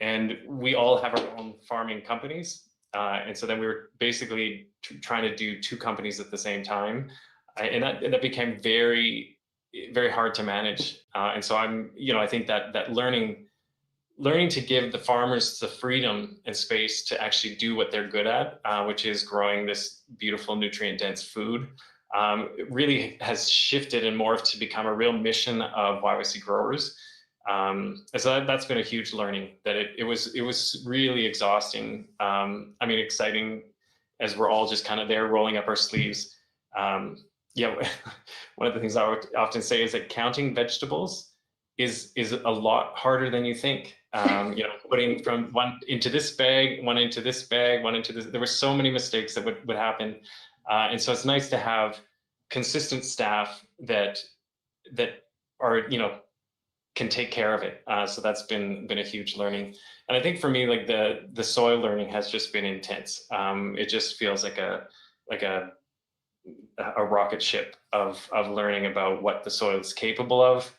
and we all have our own farming companies, and so then we were basically trying to do two companies at the same time, and that became very, very hard to manage. And so I think that learning to give the farmers the freedom and space to actually do what they're good at, which is growing this beautiful nutrient-dense food, it really has shifted and morphed to become a real mission of YYC growers. And so that's been a huge learning. That it was really exhausting. Exciting, as we're all just kind of there rolling up our sleeves. One of the things I would often say is that counting vegetables is a lot harder than you think. Putting from one into this bag, one into this bag, one into this. There were so many mistakes that would happen, and so it's nice to have consistent staff that are can take care of it. So that's been a huge learning. And I think for me, the soil learning has just been intense. It just feels like a rocket ship of learning about what the soil is capable of.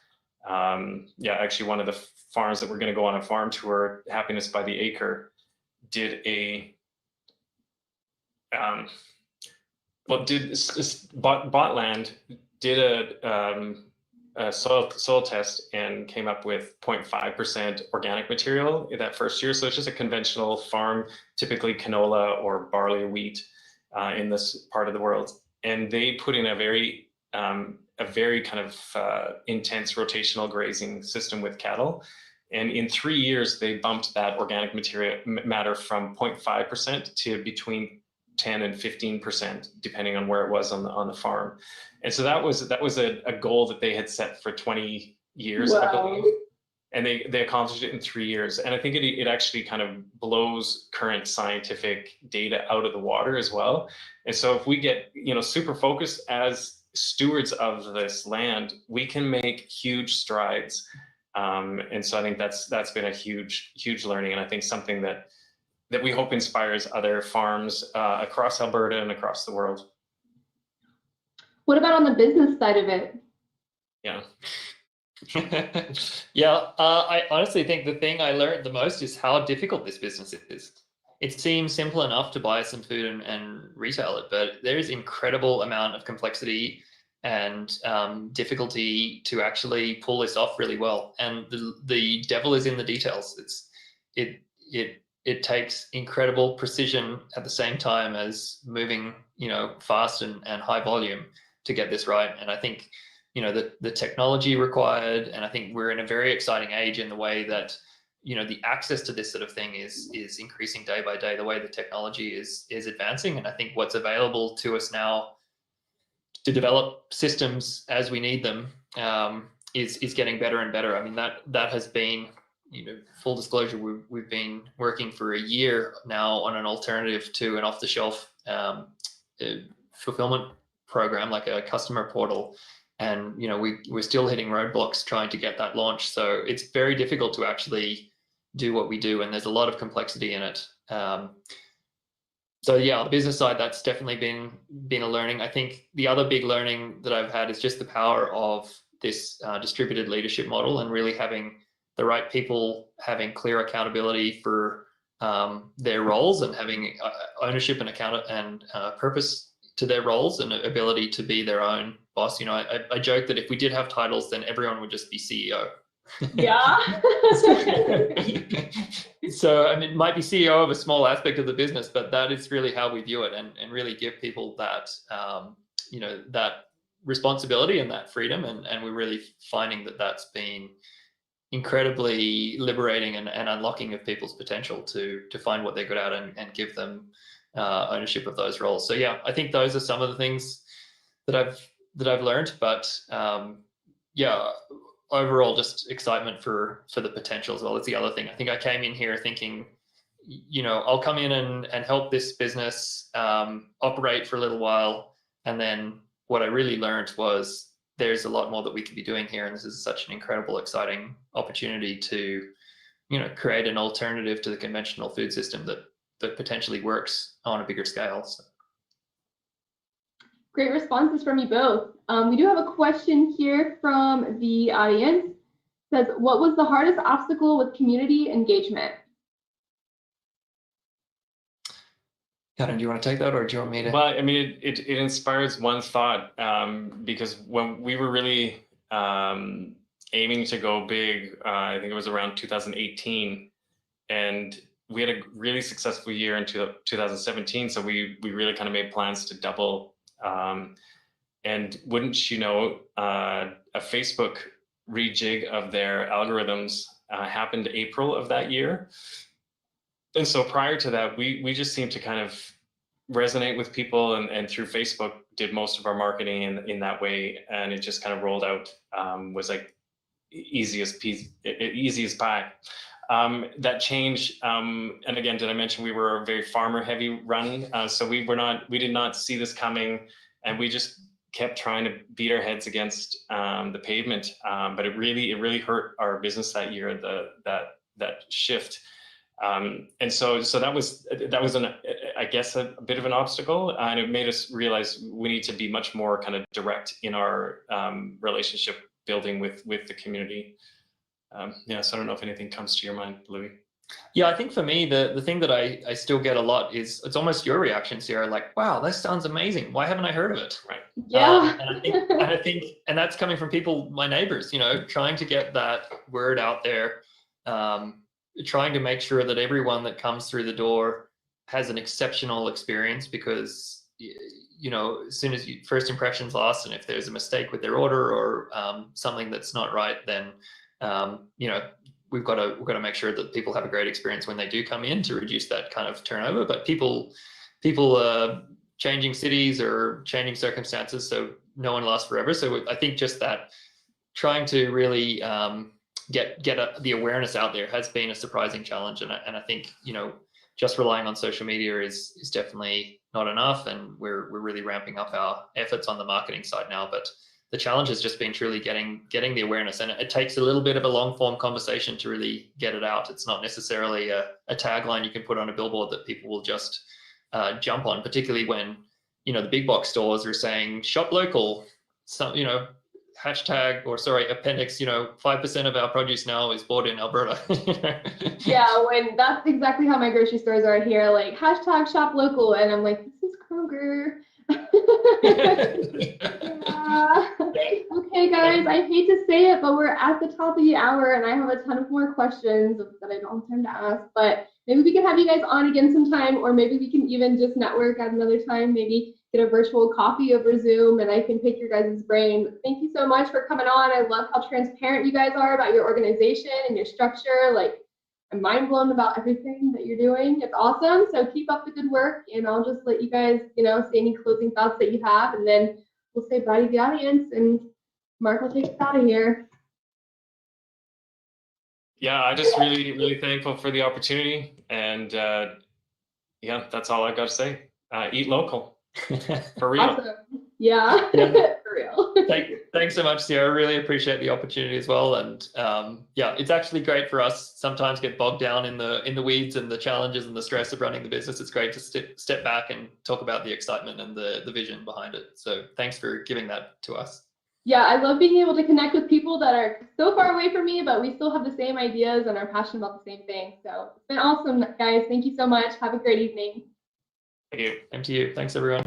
Actually, one of the farms that we're going to go on a farm tour, Happiness by the Acre, did well, bought land, did a soil test, and came up with 0.5% organic material in that first year. So it's just a conventional farm, typically canola or barley or wheat in this part of the world. And they put in a very kind of intense rotational grazing system with cattle. And in 3 years, they bumped that organic matter from 0.5% to between 10 and 15%, depending on where it was on the farm. And so that was a goal that they had set for 20 years, Wow. I believe. And they accomplished it in 3 years. And I think it actually kind of blows current scientific data out of the water as well. And so if we get, super focused as stewards of this land, we can make huge strides. And so I think that's been a huge learning, and I think something that we hope inspires other farms across Alberta and across the world. What about on the business side of it? Yeah. Yeah, I honestly think the thing I learned the most is how difficult this business is. It seems simple enough to buy some food and retail it, but there is incredible amount of complexity and difficulty to actually pull this off really well. And the devil is in the details. It takes incredible precision at the same time as moving, fast and high volume to get this right. And I think, the technology required, and I think we're in a very exciting age in the way that, the access to this sort of thing is increasing day by day, the way the technology is advancing. And I think what's available to us now to develop systems as we need them is getting better and better. I mean, that has been, full disclosure, we've been working for a year now on an alternative to an off-the-shelf fulfillment program, like a customer portal. And, we're still hitting roadblocks trying to get that launched. So it's very difficult to actually do what we do. And there's a lot of complexity in it. So yeah, on the business side, that's definitely been a learning. I think the other big learning that I've had is just the power of this distributed leadership model, and really having the right people having clear accountability for their roles, and having ownership and purpose to their roles, and ability to be their own boss. I joke that if we did have titles, then everyone would just be CEO. Yeah. So, I mean, it might be CEO of a small aspect of the business, but that is really how we view it, and really give people that, that responsibility and that freedom. And we're really finding that that's been incredibly liberating and unlocking of people's potential to find what they're good at and give them ownership of those roles. So yeah, I think those are some of the things that I've learned, but yeah, overall just excitement for the potential as well. It's the other thing. I think I came in here thinking, I'll come in and help this business operate for a little while, and then what I really learned was there's a lot more that we could be doing here, and this is such an incredible, exciting opportunity to create an alternative to the conventional food system that potentially works on a bigger scale. So. Great responses from you both. We do have a question here from the audience. It says, what was the hardest obstacle with community engagement? Karen, do you want to take that, or do you want me to? Well, I mean, it inspires one thought, because when we were really aiming to go big, I think it was around 2018, and we had a really successful year in 2017. So we really kind of made plans to double. And wouldn't you know, a Facebook rejig of their algorithms happened April of that year. And so prior to that, we just seemed to kind of resonate with people, and through Facebook did most of our marketing in that way. And it just kind of rolled out, was like easy as pie. That changed, and again, did I mention we were a very farmer heavy run? So we did not see this coming, and we just kept trying to beat our heads against the pavement. But it really hurt our business that year, that shift. And so that was I guess a bit of an obstacle, and it made us realize we need to be much more kind of direct in our relationship building with the community. Yeah, so I don't know if anything comes to your mind, Louis. Yeah, I think for me, the thing that I still get a lot is it's almost your reaction, Sierra, like, wow, this sounds amazing. Why haven't I heard of it? Right. Yeah. And that's coming from people, my neighbors, trying to get that word out there, trying to make sure that everyone that comes through the door has an exceptional experience, because as soon as first impressions last, and if there's a mistake with their order or something that's not right, then we've got to make sure that people have a great experience when they do come in, to reduce that kind of turnover. But people changing cities or changing circumstances, so no one lasts forever. So I think just that trying to really get the awareness out there has been a surprising challenge, and I think just relying on social media is definitely not enough, and we're really ramping up our efforts on the marketing side now. But the challenge has just been truly getting the awareness, and it takes a little bit of a long form conversation to really get it out. It's not necessarily a tagline you can put on a billboard that people will just jump on, particularly when the big box stores are saying shop local, hashtag, or sorry, appendix, 5% of our produce now is bought in Alberta. Yeah, when that's exactly how my grocery stores are here, like hashtag shop local, and I'm like, this is Kroger. Yeah. Okay, guys, I hate to say it, but we're at the top of the hour, and I have a ton of more questions that I don't have time to ask. But maybe we can have you guys on again sometime, or maybe we can even just network at another time. Maybe get a virtual coffee over Zoom, and I can pick your guys' brain. But thank you so much for coming on. I love how transparent you guys are about your organization and your structure. Like, I'm mind blown about everything that you're doing. It's awesome. So keep up the good work, and I'll just let you guys, say any closing thoughts that you have, and then we'll say bye to the audience, and Mark will take us out of here. Yeah, I just really, really thankful for the opportunity, and yeah, that's all I've got to say. Eat local, for real. Awesome. Yeah. For real. Thanks so much, Sierra. I really appreciate the opportunity as well. And yeah, it's actually great for us sometimes get bogged down in the weeds and the challenges and the stress of running the business. It's great to step back and talk about the excitement and the vision behind it. So thanks for giving that to us. Yeah, I love being able to connect with people that are so far away from me, but we still have the same ideas and are passionate about the same thing. So it's been awesome, guys. Thank you so much. Have a great evening. Thank you. Same to you. Thanks, everyone.